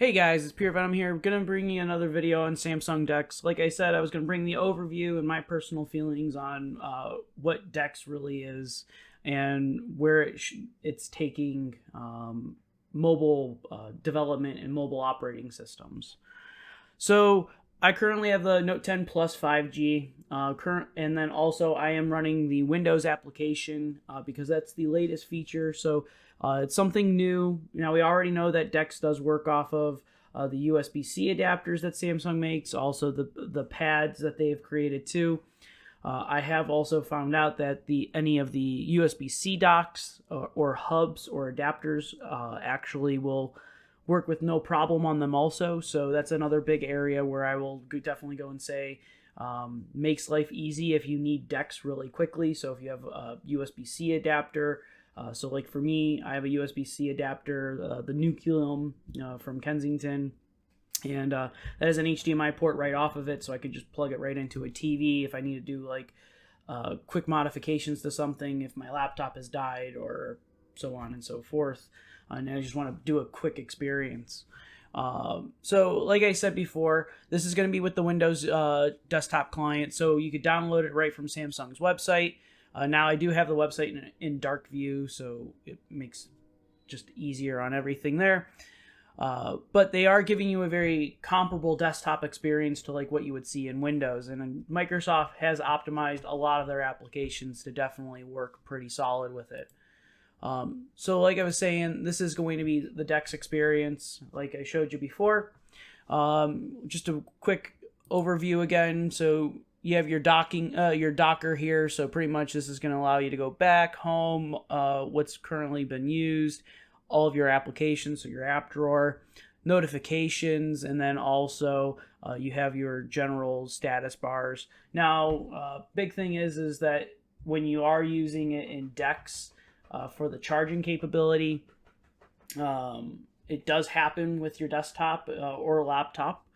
Hey guys, it's Pure Venom here. I'm going to bring you another video on Samsung DeX. Like I said, I was going to bring the overview and my personal feelings on what DeX really is and where it's taking mobile development and mobile operating systems. So I currently have the Note 10 Plus 5G, and then also I am running the Windows application because that's the latest feature. So it's something new. Now we already know that DeX does work off of the USB-C adapters that Samsung makes, also the pads that they have created too. I have also found out that any of the USB-C docks or hubs or adapters actually will work with no problem on them also. So that's another big area where I will definitely go and say makes life easy if you need DeX really quickly. So if you have a USB-C adapter, so like for me, I have a USB-C adapter, the Nucleum from Kensington, and that has an HDMI port right off of it, so I could just plug it right into a TV if I need to do like quick modifications to something, if my laptop has died or so on and so forth, and I just want to do a quick experience. So like I said before, this is going to be with the Windows desktop client, so you could download it right from Samsung's website. Now I do have the website in dark view, so it makes just easier on everything there. But they are giving you a very comparable desktop experience to like what you would see in Windows, and Microsoft has optimized a lot of their applications to definitely work pretty solid with it. So like I was saying, this is going to be the DeX experience like I showed you before. Just a quick overview again. So you have your Docker here. So pretty much this is going to allow you to go back home, what's currently been used, all of your applications, so your app drawer, notifications, and then also you have your general status bars. Now, big thing is that when you are using it in DeX for the charging capability, it does happen with your desktop or laptop.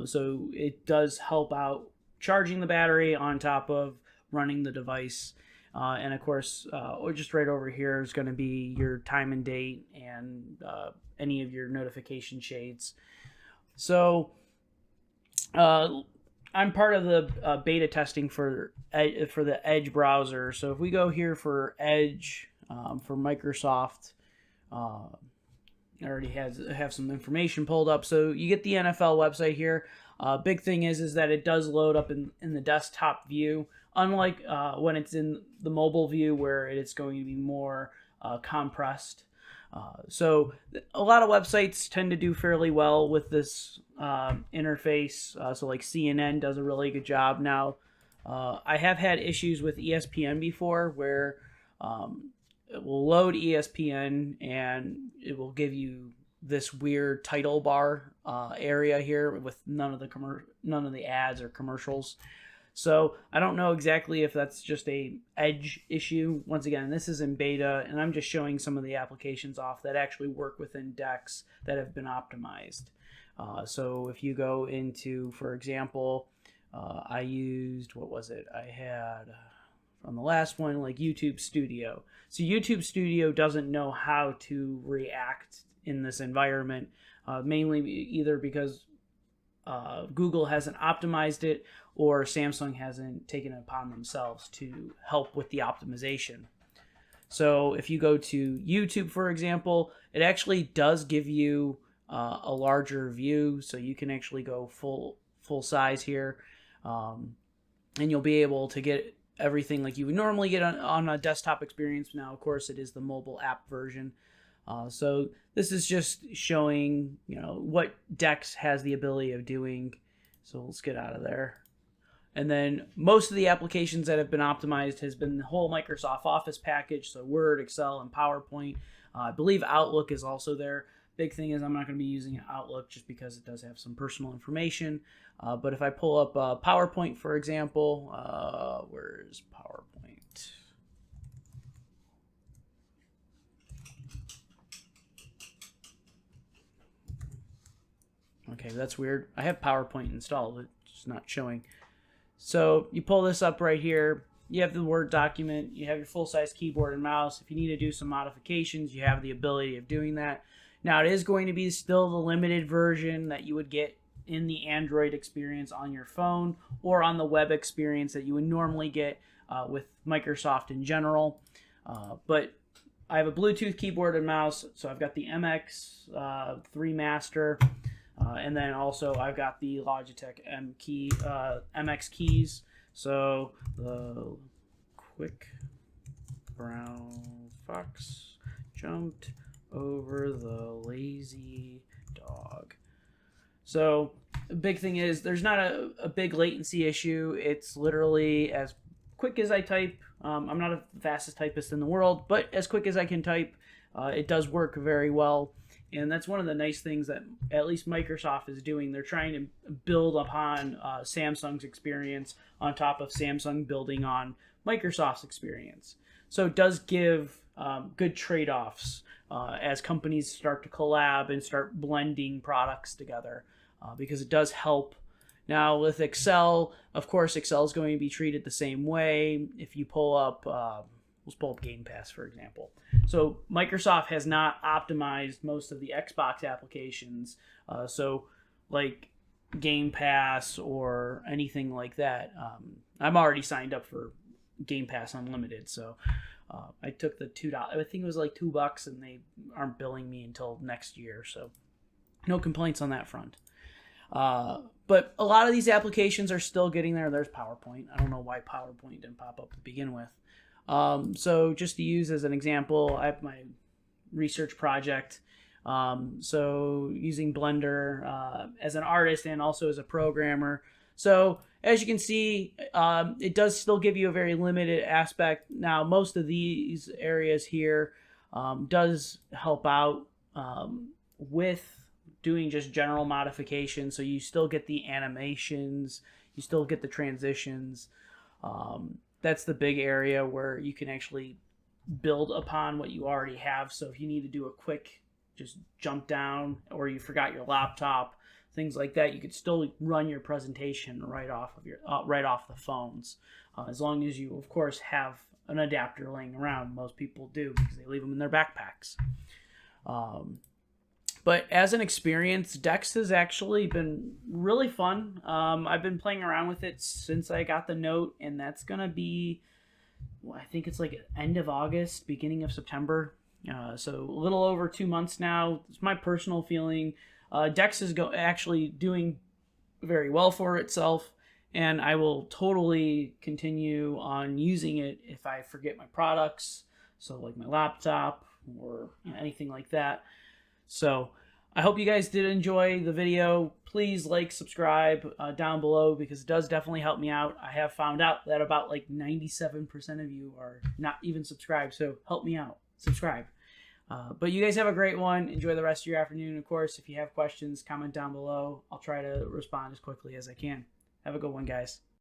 So it does help out charging the battery on top of running the device. And of course, just right over here is going to be your time and date and any of your notification shades. So I'm part of the beta testing for the Edge browser. So if we go here for Edge for Microsoft, I already have some information pulled up. So you get the NFL website here. Big thing is that it does load up in the desktop view, unlike when it's in the mobile view where it's going to be more compressed. So a lot of websites tend to do fairly well with this interface. So like CNN does a really good job. Now, I have had issues with ESPN before where it will load ESPN and it will give you this weird title bar area here with none of the ads or commercials. So I don't know exactly if that's just a Edge issue. Once again, this is in beta, and I'm just showing some of the applications off that actually work within DeX that have been optimized. So if you go into, for example, I used, what was it? I had on the last one, like YouTube Studio. So YouTube Studio doesn't know how to react in this environment, mainly either because Google hasn't optimized it or Samsung hasn't taken it upon themselves to help with the optimization. So if you go to YouTube, for example, it actually does give you a larger view, so you can actually go full size here, and you'll be able to get everything like you would normally get on a desktop experience. Now, of course, it is the mobile app version. So this is just showing, what DeX has the ability of doing. So let's get out of there. And then most of the applications that have been optimized has been the whole Microsoft Office package. So Word, Excel, and PowerPoint. I believe Outlook is also there. Big thing is I'm not going to be using Outlook just because it does have some personal information. But if I pull up PowerPoint, for example, where's PowerPoint? Okay, that's weird. I have PowerPoint installed. It's just not showing. So you pull this up right here. You have the Word document. You have your full-size keyboard and mouse. If you need to do some modifications, you have the ability of doing that. Now, it is going to be still the limited version that you would get in the Android experience on your phone or on the web experience that you would normally get with Microsoft in general. But I have a Bluetooth keyboard and mouse, so I've got the MX3 Master, and then also I've got the Logitech MX keys. So the quick brown fox jumped over the lazy dog. So the big thing is there's not a big latency issue. It's literally as quick as I type. I'm not the fastest typist in the world, but as quick as I can type, it does work very well. And that's one of the nice things that at least Microsoft is doing. They're trying to build upon Samsung's experience on top of Samsung building on Microsoft's experience. So it does give good trade-offs as companies start to collab and start blending products together, because it does help. Now with Excel, of course, Excel is going to be treated the same way. If you pull up, let's pull up Game Pass, for example. So Microsoft has not optimized most of the Xbox applications. So like Game Pass or anything like that. I'm already signed up for Game Pass Unlimited, so I took the $2. I think it was like $2, and they aren't billing me until next year, so no complaints on that front. But a lot of these applications are still getting there. There's PowerPoint. I don't know why PowerPoint didn't pop up to begin with. So just to use as an example, I have my research project. So using Blender as an artist and also as a programmer. So as you can see, it does still give you a very limited aspect. Now, most of these areas here does help out with doing just general modifications. So you still get the animations, you still get the transitions. That's the big area where you can actually build upon what you already have. So if you need to do a quick just jump down, or you forgot your laptop, things like that, you could still run your presentation right off of your right off the phones, as long as you, of course, have an adapter laying around. Most people do because they leave them in their backpacks. But as an experience, Dex has actually been really fun. I've been playing around with it since I got the Note, and that's gonna be, well, I think it's like end of August, beginning of September. So a little over 2 months now. It's my personal feeling. Dex is actually doing very well for itself, and I will totally continue on using it if I forget my products, so like my laptop or anything like that. So I hope you guys did enjoy the video. Please like, subscribe down below, because it does definitely help me out. I have found out that about like 97% of you are not even subscribed, so help me out. Subscribe. But you guys have a great one. Enjoy the rest of your afternoon. Of course, if you have questions, comment down below. I'll try to respond as quickly as I can. Have a good one, guys.